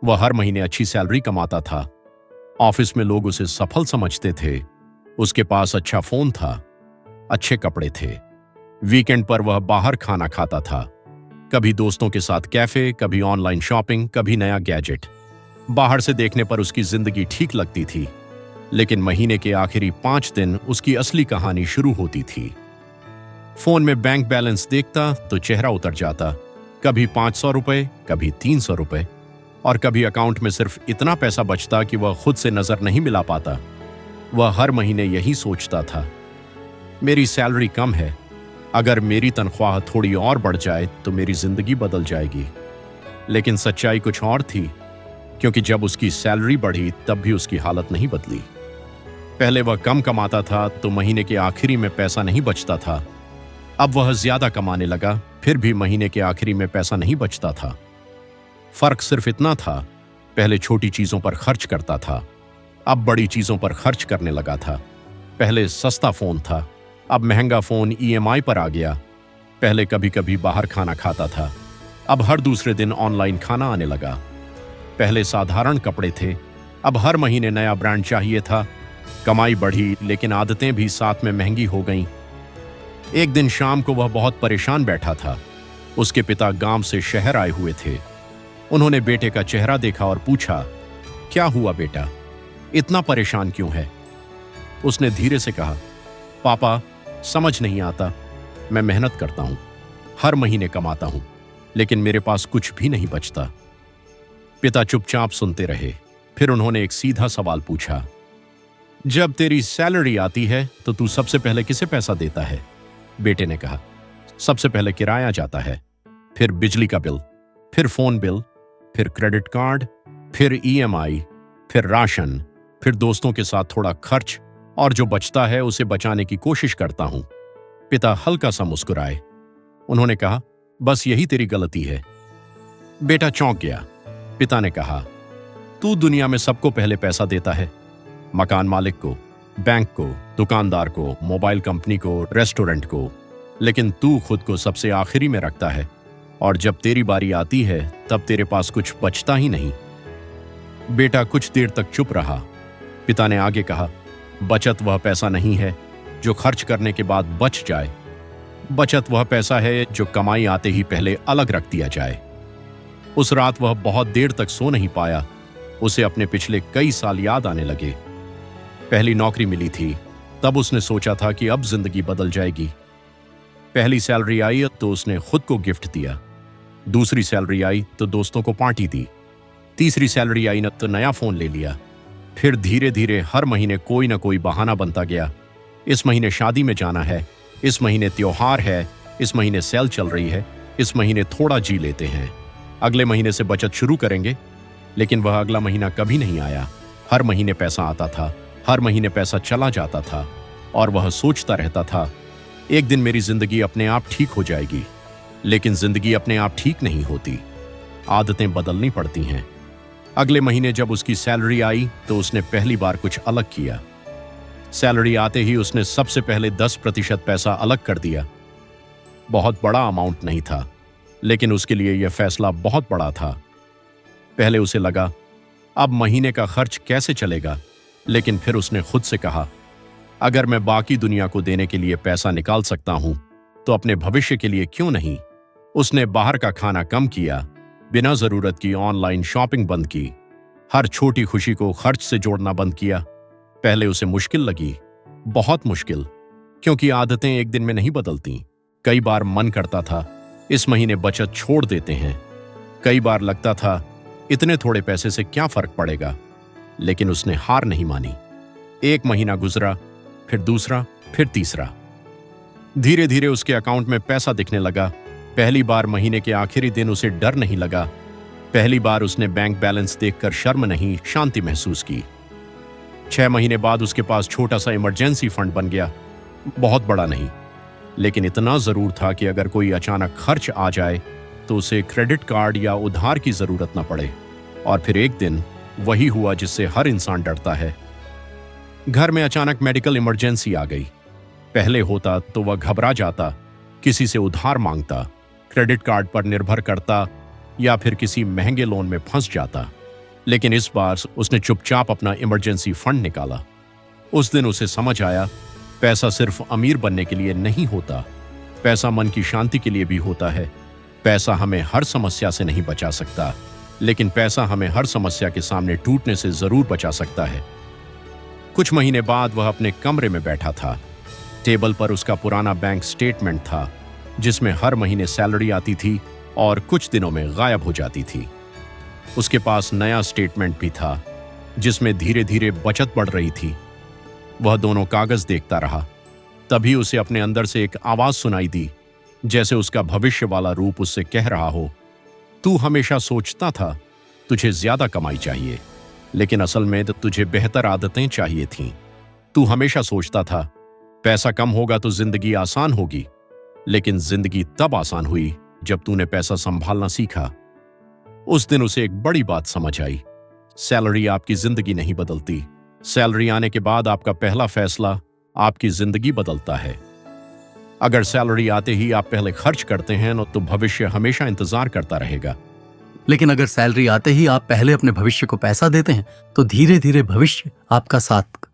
वह हर महीने अच्छी सैलरी कमाता था। ऑफिस में लोग उसे सफल समझते थे। उसके पास अच्छा फोन था, अच्छे कपड़े थे। वीकेंड पर वह बाहर खाना खाता था, कभी दोस्तों के साथ कैफे, कभी ऑनलाइन शॉपिंग, कभी नया गैजेट। बाहर से देखने पर उसकी जिंदगी ठीक लगती थी, लेकिन महीने के आखिरी 5 दिन उसकी असली कहानी शुरू होती थी। फोन में बैंक बैलेंस देखता तो चेहरा उतर जाता। कभी 500 रुपए, कभी 300 रुपए, और कभी अकाउंट में सिर्फ इतना पैसा बचता कि वह खुद से नजर नहीं मिला पाता। वह हर महीने यही सोचता था, मेरी सैलरी कम है, अगर मेरी तनख्वाह थोड़ी और बढ़ जाए तो मेरी जिंदगी बदल जाएगी। लेकिन सच्चाई कुछ और थी, क्योंकि जब उसकी सैलरी बढ़ी तब भी उसकी हालत नहीं बदली। पहले वह कम कमाता था तो महीने के आखिरी में पैसा नहीं बचता था। अब वह ज्यादा कमाने लगा, फिर भी महीने के आखिरी में पैसा नहीं बचता था। फर्क सिर्फ इतना था, पहले छोटी चीजों पर खर्च करता था, अब बड़ी चीजों पर खर्च करने लगा था। पहले सस्ता फोन था, अब महंगा फोन ईएमआई पर आ गया। पहले कभी कभी बाहर खाना खाता था, अब हर दूसरे दिन ऑनलाइन खाना आने लगा। पहले साधारण कपड़े थे, अब हर महीने नया ब्रांड चाहिए था। कमाई बढ़ी, लेकिन आदतें भी साथ में महंगी हो गईं। एक दिन शाम को वह बहुत परेशान बैठा था। उसके पिता गांव से शहर आए हुए थे। उन्होंने बेटे का चेहरा देखा और पूछा, क्या हुआ बेटा, इतना परेशान क्यों है? उसने धीरे से कहा, पापा, समझ नहीं आता, मैं मेहनत करता हूं, हर महीने कमाता हूं, लेकिन मेरे पास कुछ भी नहीं बचता। पिता चुपचाप सुनते रहे। फिर उन्होंने एक सीधा सवाल पूछा, जब तेरी सैलरी आती है तो तू सबसे पहले किसे पैसा देता है? बेटे ने कहा, सबसे पहले किराया जाता है, फिर बिजली का बिल, फिर फोन बिल, फिर क्रेडिट कार्ड, फिर ईएमआई, फिर राशन, फिर दोस्तों के साथ थोड़ा खर्च, और जो बचता है उसे बचाने की कोशिश करता हूं। पिता हल्का सा मुस्कुराए। उन्होंने कहा, बस यही तेरी गलती है। बेटा चौंक गया। पिता ने कहा, तू दुनिया में सबको पहले पैसा देता है, मकान मालिक को, बैंक को, दुकानदार को, मोबाइल कंपनी को, रेस्टोरेंट को, लेकिन तू खुद को सबसे आखिरी में रखता है, और जब तेरी बारी आती है तब तेरे पास कुछ बचता ही नहीं। बेटा कुछ देर तक चुप रहा। पिता ने आगे कहा, बचत वह पैसा नहीं है जो खर्च करने के बाद बच जाए। बचत वह पैसा है जो कमाई आते ही पहले अलग रख दिया जाए। उस रात वह बहुत देर तक सो नहीं पाया। उसे अपने पिछले कई साल याद आने लगे। पहली नौकरी मिली थी, तब उसने सोचा था कि अब जिंदगी बदल जाएगी। पहली सैलरी आई तो उसने खुद को गिफ्ट दिया। दूसरी सैलरी आई तो दोस्तों को पार्टी दी। तीसरी सैलरी आई न तो नया फोन ले लिया। फिर धीरे धीरे हर महीने कोई ना कोई बहाना बनता गया। इस महीने शादी में जाना है, इस महीने त्योहार है, इस महीने सेल चल रही है, इस महीने थोड़ा जी लेते हैं, अगले महीने से बचत शुरू करेंगे। लेकिन वह अगला महीना कभी नहीं आया। हर महीने पैसा आता था, हर महीने पैसा चला जाता था, और वह सोचता रहता था, एक दिन मेरी जिंदगी अपने आप ठीक हो जाएगी। लेकिन जिंदगी अपने आप ठीक नहीं होती, आदतें बदलनी पड़ती हैं। अगले महीने जब उसकी सैलरी आई तो उसने पहली बार कुछ अलग किया। सैलरी आते ही उसने सबसे पहले 10% पैसा अलग कर दिया। बहुत बड़ा अमाउंट नहीं था, लेकिन उसके लिए यह फैसला बहुत बड़ा था। पहले उसे लगा, अब महीने का खर्च कैसे चलेगा, लेकिन फिर उसने खुद से कहा, अगर मैं बाकी दुनिया को देने के लिए पैसा निकाल सकता हूं तो अपने भविष्य के लिए क्यों नहीं। उसने बाहर का खाना कम किया, बिना जरूरत की ऑनलाइन शॉपिंग बंद की, हर छोटी खुशी को खर्च से जोड़ना बंद किया। पहले उसे मुश्किल लगी, बहुत मुश्किल, क्योंकि आदतें एक दिन में नहीं बदलती। कई बार मन करता था, इस महीने बचत छोड़ देते हैं। कई बार लगता था, इतने थोड़े पैसे से क्या फर्क पड़ेगा, लेकिन उसने हार नहीं मानी। एक महीना गुजरा, फिर दूसरा, फिर तीसरा। धीरे धीरे उसके अकाउंट में पैसा दिखने लगा। पहली बार महीने के आखिरी दिन उसे डर नहीं लगा। पहली बार उसने बैंक बैलेंस देखकर शर्म नहीं, शांति महसूस की। 6 महीने बाद उसके पास छोटा सा इमरजेंसी फंड बन गया। बहुत बड़ा नहीं, लेकिन इतना जरूर था कि अगर कोई अचानक खर्च आ जाए तो उसे क्रेडिट कार्ड या उधार की जरूरत न पड़े। और फिर एक दिन वही हुआ जिससे हर इंसान डरता है। घर में अचानक मेडिकल इमरजेंसी आ गई। पहले होता तो वह घबरा जाता, किसी से उधार मांगता, क्रेडिट कार्ड पर निर्भर करता, या फिर किसी महंगे लोन में फंस जाता। लेकिन इस बार उसने चुपचाप अपना इमरजेंसी फंड निकाला। उस दिन उसे समझ आया, पैसा सिर्फ अमीर बनने के लिए नहीं होता, पैसा मन की शांति के लिए भी होता है। पैसा हमें हर समस्या से नहीं बचा सकता, लेकिन पैसा हमें हर समस्या के सामने टूटने से जरूर बचा सकता है। कुछ महीने बाद वह अपने कमरे में बैठा था। टेबल पर उसका पुराना बैंक स्टेटमेंट था, जिसमें हर महीने सैलरी आती थी और कुछ दिनों में गायब हो जाती थी। उसके पास नया स्टेटमेंट भी था, जिसमें धीरे धीरे बचत बढ़ रही थी। वह दोनों कागज देखता रहा। तभी उसे अपने अंदर से एक आवाज सुनाई दी, जैसे उसका भविष्य वाला रूप उससे कह रहा हो, तू हमेशा सोचता था तुझे ज्यादा कमाई चाहिए, लेकिन असल में तो तुझे बेहतर आदतें चाहिए थीं। तू हमेशा सोचता था पैसा कम होगा तो जिंदगी आसान होगी, लेकिन जिंदगी तब आसान हुई जब तूने पैसा संभालना सीखा। उस दिन उसे एक बड़ी बात समझ आई, सैलरी आपकी जिंदगी नहीं बदलती, सैलरी आने के बाद आपका पहला फैसला आपकी जिंदगी बदलता है। अगर सैलरी आते ही आप पहले खर्च करते हैं तो भविष्य हमेशा इंतजार करता रहेगा। लेकिन अगर सैलरी आते ही आप पहले अपने भविष्य को पैसा देते हैं तो धीरे धीरे भविष्य आपका साथ